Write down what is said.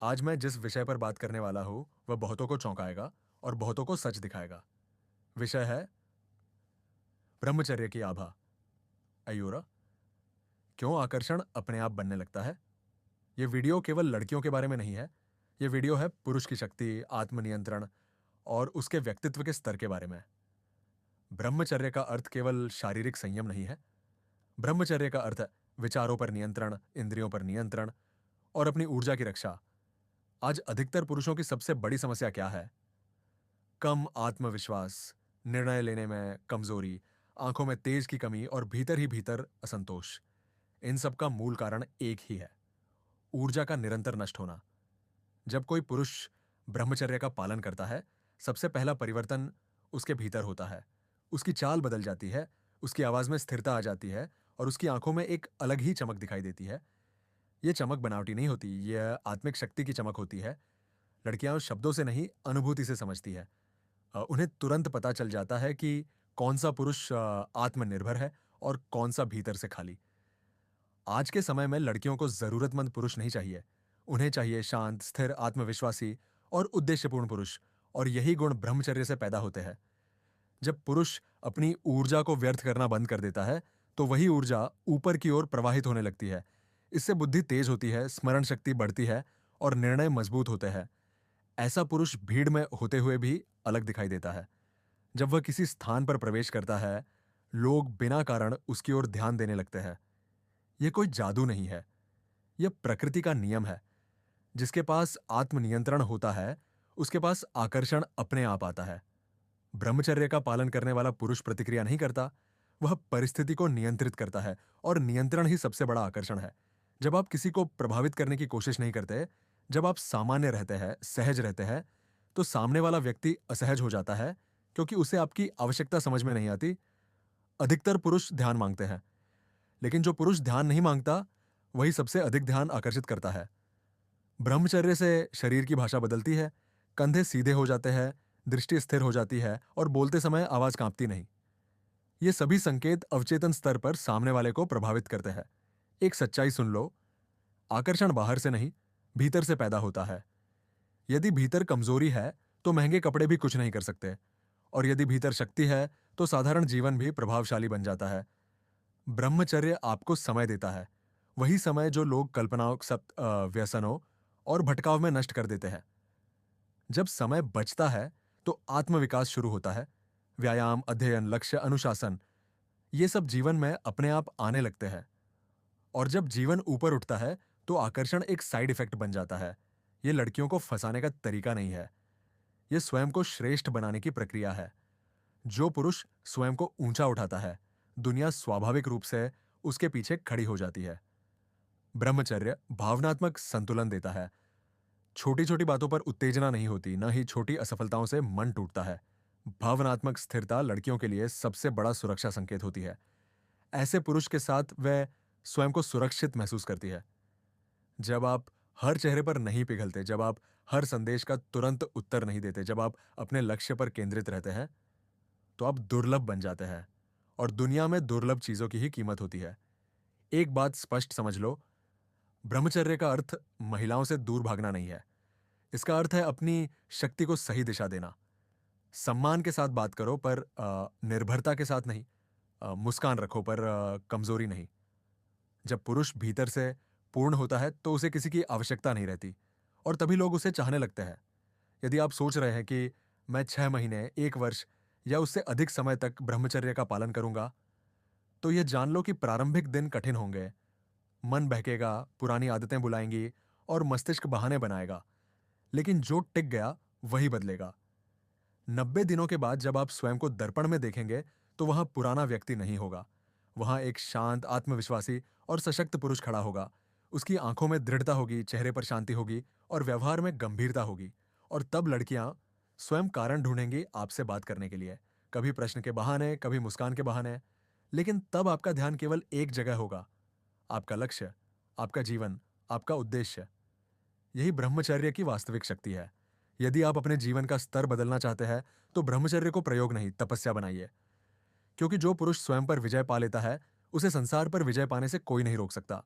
आज मैं जिस विषय पर बात करने वाला हूं, वह बहुतों को चौंकाएगा और बहुतों को सच दिखाएगा। विषय है ब्रह्मचर्य की आभा। अयूरा, क्यों आकर्षण अपने आप बनने लगता है? यह वीडियो केवल लड़कियों के बारे में नहीं है। यह वीडियो है पुरुष की शक्ति, आत्मनियंत्रण और उसके व्यक्तित्व के स्तर के बारे में। ब्रह्मचर्य का अर्थ केवल शारीरिक संयम नहीं है। ब्रह्मचर्य का अर्थ है विचारों पर नियंत्रण, इंद्रियों पर नियंत्रण और अपनी ऊर्जा की रक्षा। आज अधिकतर पुरुषों की सबसे बड़ी समस्या क्या है? कम आत्मविश्वास, निर्णय लेने में कमजोरी, आंखों में तेज की कमी और भीतर ही भीतर असंतोष। इन सब का मूल कारण एक ही है, ऊर्जा का निरंतर नष्ट होना। जब कोई पुरुष ब्रह्मचर्य का पालन करता है, सबसे पहला परिवर्तन उसके भीतर होता है। उसकी चाल बदल जाती है, उसकी आवाज में स्थिरता आ जाती है और उसकी आंखों में एक अलग ही चमक दिखाई देती है। यह चमक बनावटी नहीं होती, यह आत्मिक शक्ति की चमक होती है। लड़कियां उस शब्दों से नहीं, अनुभूति से समझती है। उन्हें तुरंत पता चल जाता है कि कौन सा पुरुष आत्मनिर्भर है और कौन सा भीतर से खाली। आज के समय में लड़कियों को जरूरतमंद पुरुष नहीं चाहिए। उन्हें चाहिए शांत, स्थिर, आत्मविश्वासी और उद्देश्यपूर्ण पुरुष। और यही गुण ब्रह्मचर्य से पैदा होते हैं। जब पुरुष अपनी ऊर्जा को व्यर्थ करना बंद कर देता है, तो वही ऊर्जा ऊपर की ओर प्रवाहित होने लगती है। इससे बुद्धि तेज होती है, स्मरण शक्ति बढ़ती है और निर्णय मजबूत होते हैं। ऐसा पुरुष भीड़ में होते हुए भी अलग दिखाई देता है। जब वह किसी स्थान पर प्रवेश करता है, लोग बिना कारण उसकी ओर ध्यान देने लगते हैं। यह कोई जादू नहीं है, यह प्रकृति का नियम है। जिसके पास आत्मनियंत्रण होता है, उसके पास आकर्षण अपने आप आता है। ब्रह्मचर्य का पालन करने वाला पुरुष प्रतिक्रिया नहीं करता, वह परिस्थिति को नियंत्रित करता है और नियंत्रण ही सबसे बड़ा आकर्षण है। जब आप किसी को प्रभावित करने की कोशिश नहीं करते, जब आप सामान्य रहते हैं, सहज रहते हैं, तो सामने वाला व्यक्ति असहज हो जाता है, क्योंकि उसे आपकी आवश्यकता समझ में नहीं आती। अधिकतर पुरुष ध्यान मांगते हैं, लेकिन जो पुरुष ध्यान नहीं मांगता, वही सबसे अधिक ध्यान आकर्षित करता है। ब्रह्मचर्य से शरीर की भाषा बदलती है, कंधे सीधे हो जाते हैं, दृष्टि स्थिर हो जाती है और बोलते समय आवाज कांपती नहीं। ये सभी संकेत अवचेतन स्तर पर सामने वाले को प्रभावित करते हैं। एक सच्चाई सुन लो, आकर्षण बाहर से नहीं, भीतर से पैदा होता है। यदि भीतर कमजोरी है, तो महंगे कपड़े भी कुछ नहीं कर सकते। और यदि भीतर शक्ति है, तो साधारण जीवन भी प्रभावशाली बन जाता है। ब्रह्मचर्य आपको समय देता है, वही समय जो लोग कल्पनाओं, व्यसनों और भटकाव में नष्ट कर देते हैं। जब समय बचता है, तो आत्मविकास शुरू होता है। व्यायाम, अध्ययन, लक्ष्य, अनुशासन, ये सब जीवन में अपने आप आने लगते हैं। और जब जीवन ऊपर उठता है, तो आकर्षण एक साइड इफेक्ट बन जाता है। ये लड़कियों को फंसाने का तरीका नहीं है, ये स्वयं को श्रेष्ठ बनाने की प्रक्रिया है। जो पुरुष स्वयं को ऊंचा उठाता है, दुनिया स्वाभाविक रूप से उसके पीछे खड़ी हो जाती है। ब्रह्मचर्य भावनात्मक संतुलन देता है। छोटी छोटी बातों पर उत्तेजना नहीं होती, न ही छोटी असफलताओं से मन टूटता है। भावनात्मक स्थिरता लड़कियों के लिए सबसे बड़ा सुरक्षा संकेत होती है। ऐसे पुरुष के साथ वह स्वयं को सुरक्षित महसूस करती है। जब आप हर चेहरे पर नहीं पिघलते, जब आप हर संदेश का तुरंत उत्तर नहीं देते, जब आप अपने लक्ष्य पर केंद्रित रहते हैं, तो आप दुर्लभ बन जाते हैं। और दुनिया में दुर्लभ चीजों की ही कीमत होती है। एक बात स्पष्ट समझ लो, ब्रह्मचर्य का अर्थ महिलाओं से दूर भागना नहीं है। इसका अर्थ है अपनी शक्ति को सही दिशा देना। सम्मान के साथ बात करो, पर निर्भरता के साथ नहीं। मुस्कान रखो, पर कमजोरी नहीं। जब पुरुष भीतर से पूर्ण होता है, तो उसे किसी की आवश्यकता नहीं रहती और तभी लोग उसे चाहने लगते हैं। यदि आप सोच रहे हैं कि मैं 6 महीने, 1 वर्ष या उससे अधिक समय तक ब्रह्मचर्य का पालन करूंगा, तो यह जान लो कि प्रारंभिक दिन कठिन होंगे। मन बहकेगा, पुरानी आदतें बुलाएंगी और मस्तिष्क बहाने बनाएगा। लेकिन जो टिक गया, वही बदलेगा। 90 दिनों के बाद जब आप स्वयं को दर्पण में देखेंगे, तो वहां पुराना व्यक्ति नहीं होगा। वहां एक शांत, आत्मविश्वासी और सशक्त पुरुष खड़ा होगा। उसकी आंखों में दृढ़ता होगी, चेहरे पर शांति होगी और व्यवहार में गंभीरता होगी। और तब लड़कियां स्वयं कारण ढूंढेंगी आपसे बात करने के लिए, कभी प्रश्न के बहाने, कभी मुस्कान के बहाने। लेकिन तब आपका ध्यान केवल एक जगह होगा, आपका लक्ष्य, आपका जीवन, आपका उद्देश्य। यही ब्रह्मचर्य की वास्तविक शक्ति है। यदि आप अपने जीवन का स्तर बदलना चाहते हैं, तो ब्रह्मचर्य को प्रयोग नहीं, तपस्या बनाइए। क्योंकि जो पुरुष स्वयं पर विजय पा लेता है, उसे संसार पर विजय पाने से कोई नहीं रोक सकता।